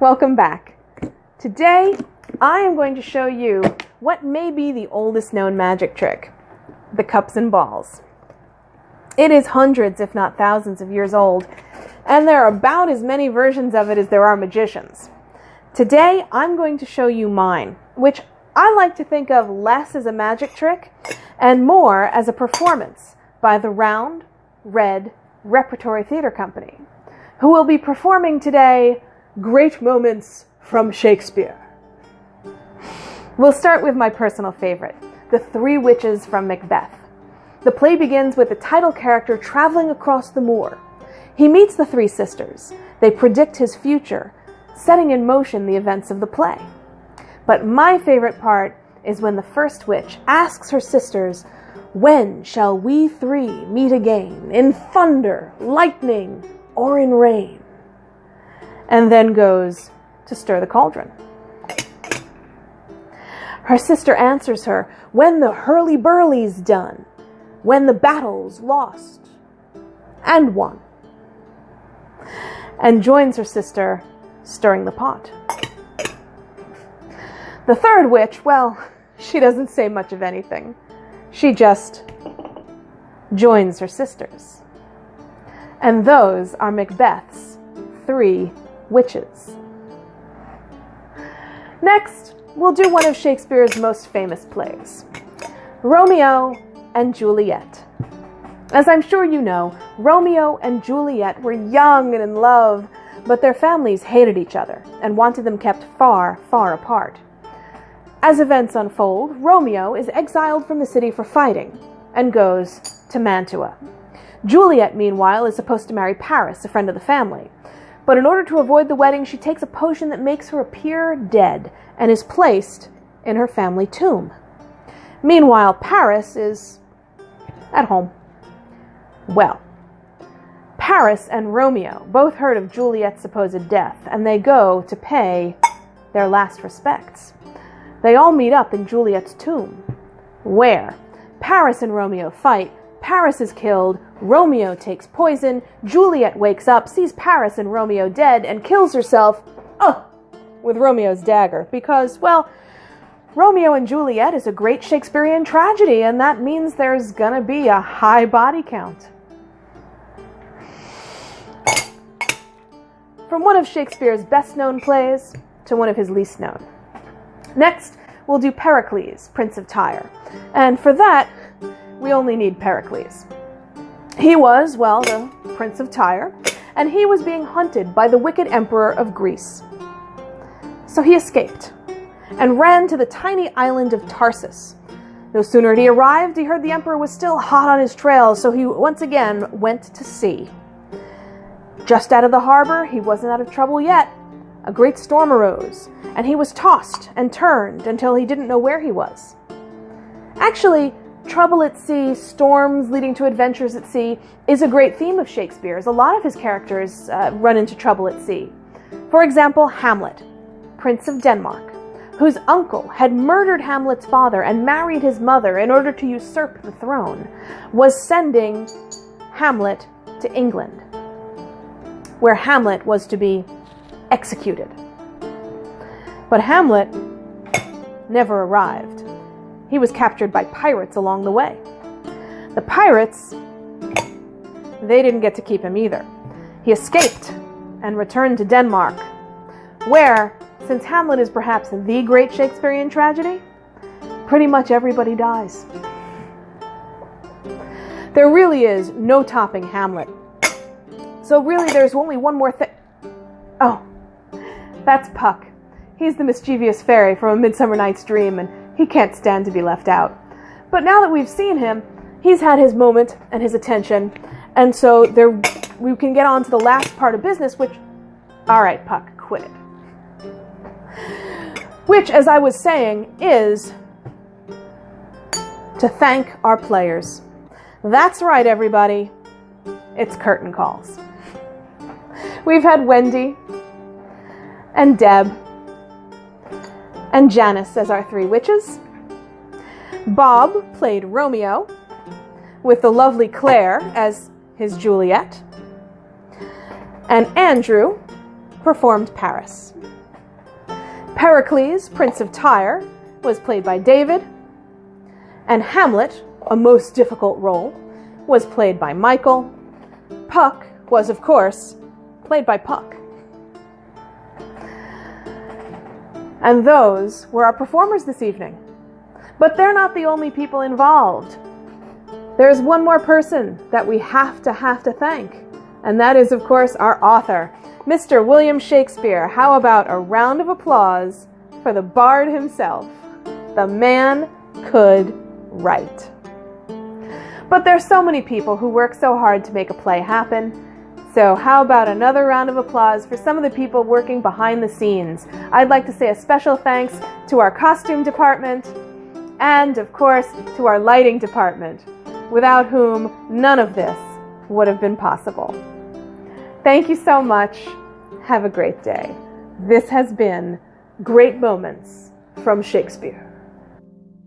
Welcome back. Today, I am going to show you what may be the oldest known magic trick, the cups and balls. It is hundreds, if not thousands of years old, and there are about as many versions of it as there are magicians. Today, I'm going to show you mine, which I like to think of less as a magic trick and more as a performance by the Round, Red Repertory Theatre Company, who will be performing today Great Moments from Shakespeare. We'll start with my personal favorite, The Three Witches from Macbeth. The play begins with the title character traveling across the moor. He meets the three sisters. They predict his future, setting in motion the events of the play. But my favorite part is when the first witch asks her sisters, "When shall we three meet again, in thunder, lightning, or in rain?" And then goes to stir the cauldron. Her sister answers her, "When the hurly-burly's done, when the battle's lost and won," and joins her sister stirring the pot. The third witch, well, she doesn't say much of anything. She just joins her sisters. And those are Macbeth's three witches. Next, we'll do one of Shakespeare's most famous plays, Romeo and Juliet. As I'm sure you know, Romeo and Juliet were young and in love, but their families hated each other and wanted them kept far, far apart. As events unfold, Romeo is exiled from the city for fighting and goes to Mantua. Juliet, meanwhile, is supposed to marry Paris, a friend of the family. But in order to avoid the wedding, she takes a potion that makes her appear dead and is placed in her family tomb. Meanwhile, Paris is at home. Well, Paris and Romeo both heard of Juliet's supposed death, and they go to pay their last respects. They all meet up in Juliet's tomb, where Paris and Romeo fight. Paris is killed, Romeo takes poison, Juliet wakes up, sees Paris and Romeo dead, and kills herself, with Romeo's dagger, because, well, Romeo and Juliet is a great Shakespearean tragedy, and that means there's gonna be a high body count. From one of Shakespeare's best-known plays to one of his least known. Next, we'll do Pericles, Prince of Tyre, and for that, we only need Pericles. He was, well, the Prince of Tyre, and he was being hunted by the wicked emperor of Greece. So he escaped and ran to the tiny island of Tarsus. No sooner had he arrived, he heard the emperor was still hot on his trail, so he once again went to sea. Just out of the harbor, he wasn't out of trouble yet. A great storm arose, and he was tossed and turned until he didn't know where he was. Actually, trouble at sea, storms leading to adventures at sea, is a great theme of Shakespeare's. A lot of his characters run into trouble at sea. For example, Hamlet, Prince of Denmark, whose uncle had murdered Hamlet's father and married his mother in order to usurp the throne, was sending Hamlet to England, where Hamlet was to be executed. But Hamlet never arrived. He was captured by pirates along the way. The pirates, they didn't get to keep him either. He escaped and returned to Denmark, where, since Hamlet is perhaps the great Shakespearean tragedy, pretty much everybody dies. There really is no topping Hamlet. So really there's only one more thing. Oh, that's Puck. He's the mischievous fairy from A Midsummer Night's Dream, and he can't stand to be left out. But now that we've seen him, he's had his moment and his attention, and so we can get on to the last part of business, which, all right, Puck, quit it. Which, as I was saying, is to thank our players. That's right, everybody. It's curtain calls. We've had Wendy and Deb and Janice as our three witches. Bob played Romeo, with the lovely Claire as his Juliet. And Andrew performed Paris. Pericles, Prince of Tyre, was played by David, and Hamlet, a most difficult role, was played by Michael. Puck was, of course, played by Puck. And those were our performers this evening. But they're not the only people involved. There's one more person that we have to thank, and that is, of course, our author, Mr. William Shakespeare. How about a round of applause for the bard himself? The man could write. But there's so many people who work so hard to make a play happen. So how about another round of applause for some of the people working behind the scenes? I'd like to say a special thanks to our costume department and, of course, to our lighting department, without whom none of this would have been possible. Thank you so much. Have a great day. This has been Great Moments from Shakespeare.